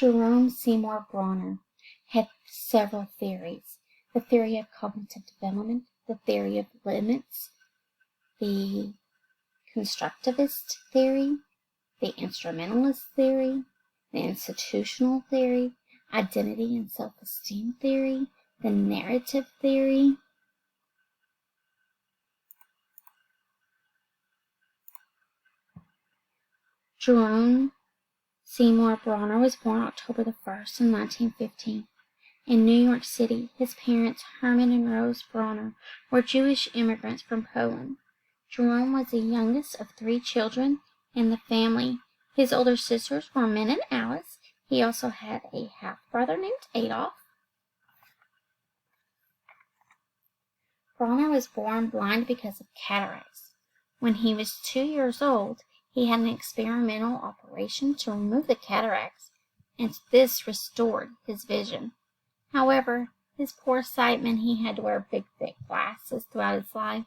Jerome Seymour Bruner had several theories: the theory of cognitive development, the theory of limits, the constructivist theory, the instrumentalist theory, the institutional theory, identity and self-esteem theory, the narrative theory. Jerome Seymour Bruner was born October the 1st in 1915 in New York City. His parents, Herman and Rose Bruner, were Jewish immigrants from Poland. Jerome was the youngest of 3 children in the family. His older sisters were Min and Alice. He also had a half-brother named Adolf. Bruner was born blind because of cataracts. When he was 2 years old, he had an experimental operation to remove the cataracts, and this restored his vision. However, his poor sight meant he had to wear big, thick glasses throughout his life.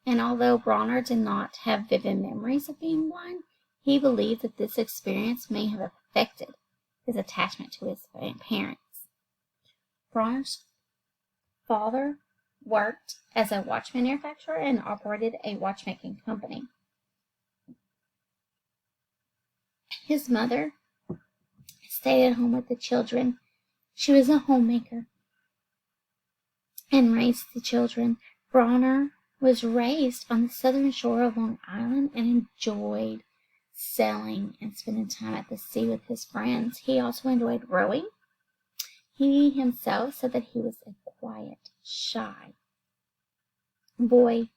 And although Bruner did not have vivid memories of being blind, he believed that this experience may have affected his attachment to his parents. Bruner's father worked as a watch manufacturer and operated a watchmaking company. His mother stayed at home with the children. She was a homemaker and raised the children. Bruner was raised on the southern shore of Long Island and enjoyed sailing and spending time at the sea with his friends. He also enjoyed rowing. He himself said that he was a quiet, shy boy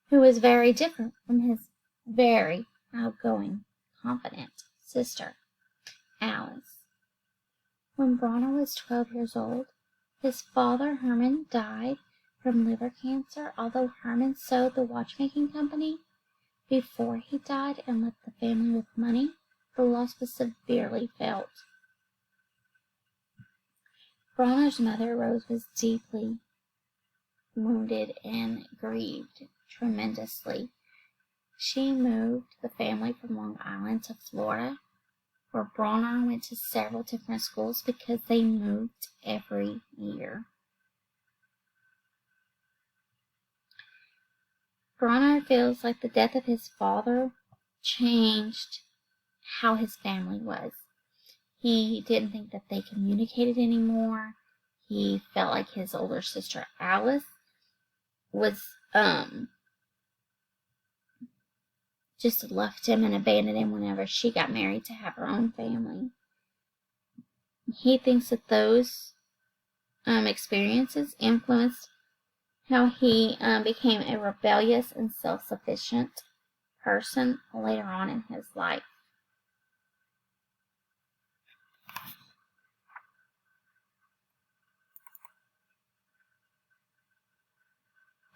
who was very different from his very outgoing, confident sister, Alice. When Bruner was 12 years old, his father, Herman, died from liver cancer. Although Herman sold the watchmaking company before he died and left the family with money, the loss was severely felt. Bruner's mother, Rose, was deeply wounded and grieved tremendously. She moved the family from Long Island to Florida, where Bruner went to several different schools because they moved every year. Bruner feels like the death of his father changed how his family was. He didn't think that they communicated anymore. He felt like his older sister Alice was just left him and abandoned him whenever she got married to have her own family. He thinks that those experiences influenced how he became a rebellious and self-sufficient person later on in his life.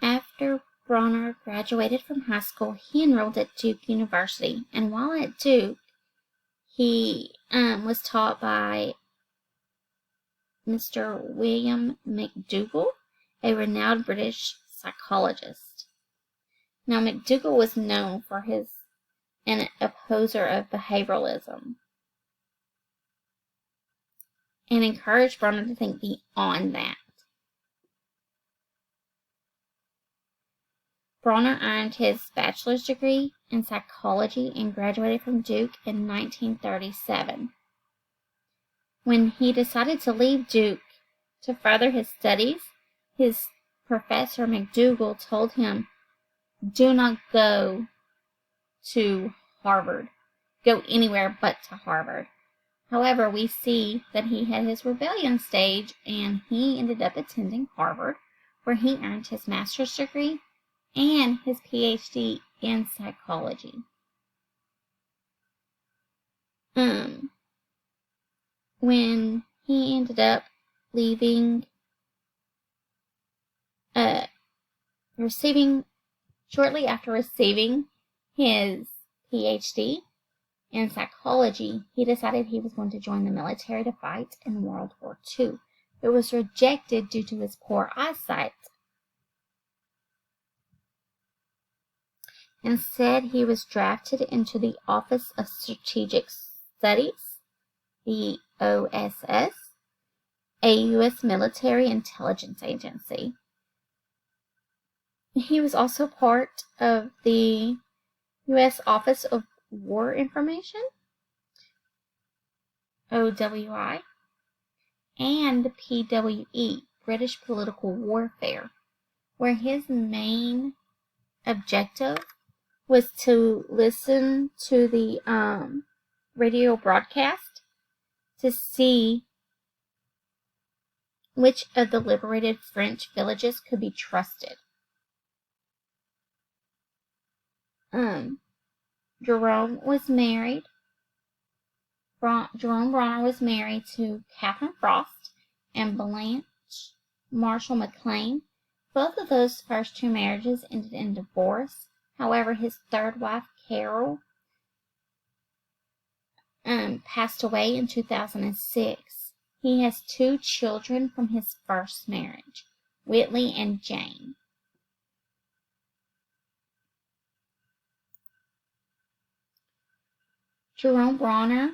After Bruner graduated from high school, he enrolled at Duke University, and while at Duke, he was taught by Mr. William McDougall, a renowned British psychologist. Now, McDougall was known for an opposer of behavioralism and encouraged Bruner to think beyond that. Bruner earned his bachelor's degree in psychology and graduated from Duke in 1937. When he decided to leave Duke to further his studies, his professor McDougall told him, "Do not go to Harvard. Go anywhere but to Harvard." However, we see that he had his rebellion stage, and he ended up attending Harvard, where he earned his master's degree and his PhD in psychology. When he ended up leaving, shortly after receiving his PhD in psychology, he decided he was going to join the military to fight in World War II. It was rejected due to his poor eyesight. Instead, he was drafted into the Office of Strategic Studies, the OSS, a U.S. military intelligence agency. He was also part of the U.S. Office of War Information, OWI, and PWE, British Political Warfare, where his main objective was to listen to the radio broadcast to see which of the liberated French villages could be trusted. Jerome was married. Jerome Bruner was married to Catherine Frost and Blanche Marshall McLean. Both of those first two marriages ended in divorce. However, his third wife, Carol, passed away in 2006. He has 2 children from his first marriage, Whitley and Jane. Jerome Bruner,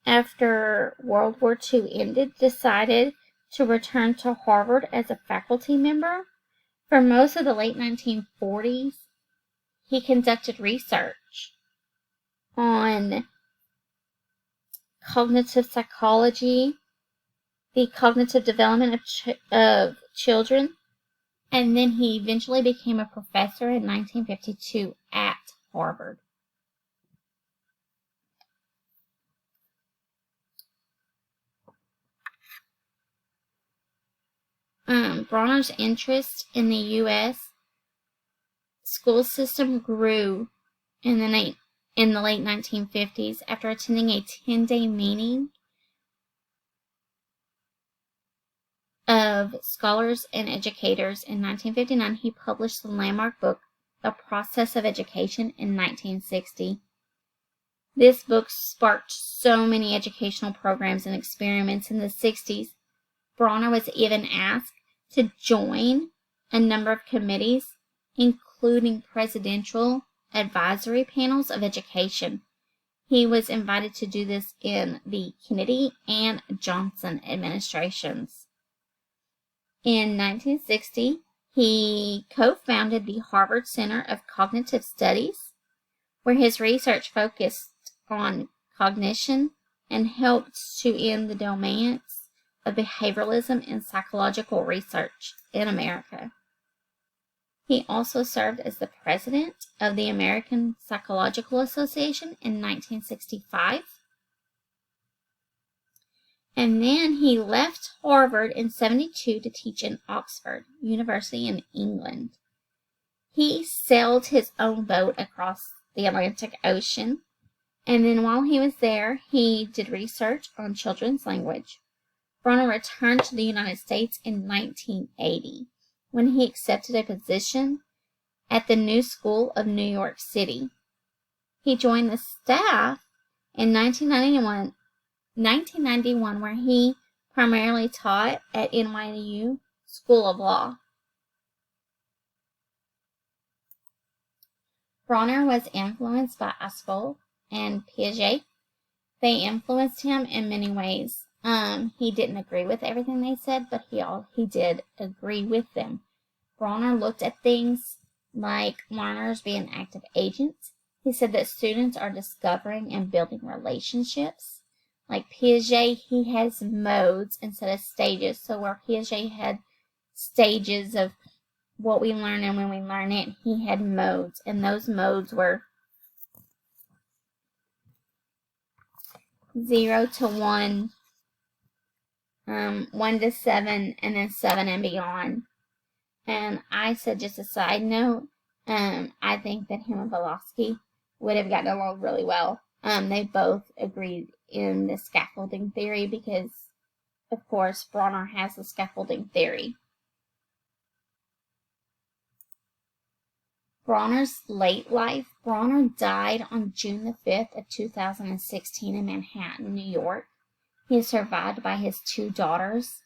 after World War II ended, decided to return to Harvard as a faculty member. For most of the late 1940s, he conducted research on cognitive psychology, the cognitive development of children, and then he eventually became a professor in 1952 at Harvard. Bruner's interest in the U.S. school system grew in the late 1950s after attending a 10-day meeting of scholars and educators. In 1959, he published the landmark book, The Process of Education, in 1960. This book sparked so many educational programs and experiments in the 60s. Bruner was even asked to join a number of committees, including presidential advisory panels of education. He was invited to do this in the Kennedy and Johnson administrations. In 1960, he co-founded the Harvard Center of Cognitive Studies, where his research focused on cognition and helped to end the dominance of behavioralism in psychological research in America. He also served as the president of the American Psychological Association in 1965. And then he left Harvard in 1972 to teach in Oxford University in England. He sailed his own boat across the Atlantic Ocean, and then while he was there, he did research on children's language. Bruner returned to the United States in 1980 when he accepted a position at the New School of New York City. He joined the staff in 1991, where he primarily taught at NYU School of Law. Bruner was influenced by Aspel and Piaget. They influenced him in many ways. He didn't agree with everything they said, but he did agree with them. Bruner looked at things like learners being active agents. He said that students are discovering and building relationships. Like Piaget, he has modes instead of stages. So where Piaget had stages of what we learn and when we learn it, he had modes. And those modes were 0 to 1, 1 to 7, and then 7 and beyond. And I said, just a side note, I think that him and Volotsky would have gotten along really well. They both agreed in the scaffolding theory because, of course, Bruner has the scaffolding theory. Bruner's late life. Bruner died on June the 5th of 2016 in Manhattan, New York. He is survived by his 2 daughters,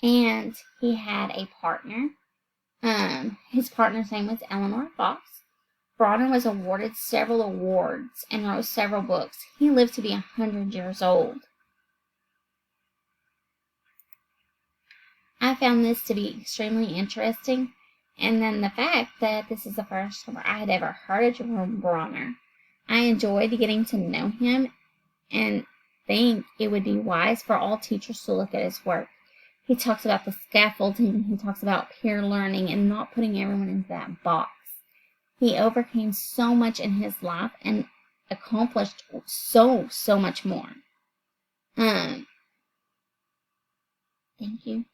and he had a partner. His partner's name was Eleanor Fox. Bruner was awarded several awards and wrote several books. He lived to be 100 years old. I found this to be extremely interesting, and then the fact that this is the first time I had ever heard of Jerome Bruner. I enjoyed getting to know him and think it would be wise for all teachers to look at his work. He talks about the scaffolding, he talks about peer learning, and not putting everyone into that box. He overcame so much in his life and accomplished so much more. Thank you.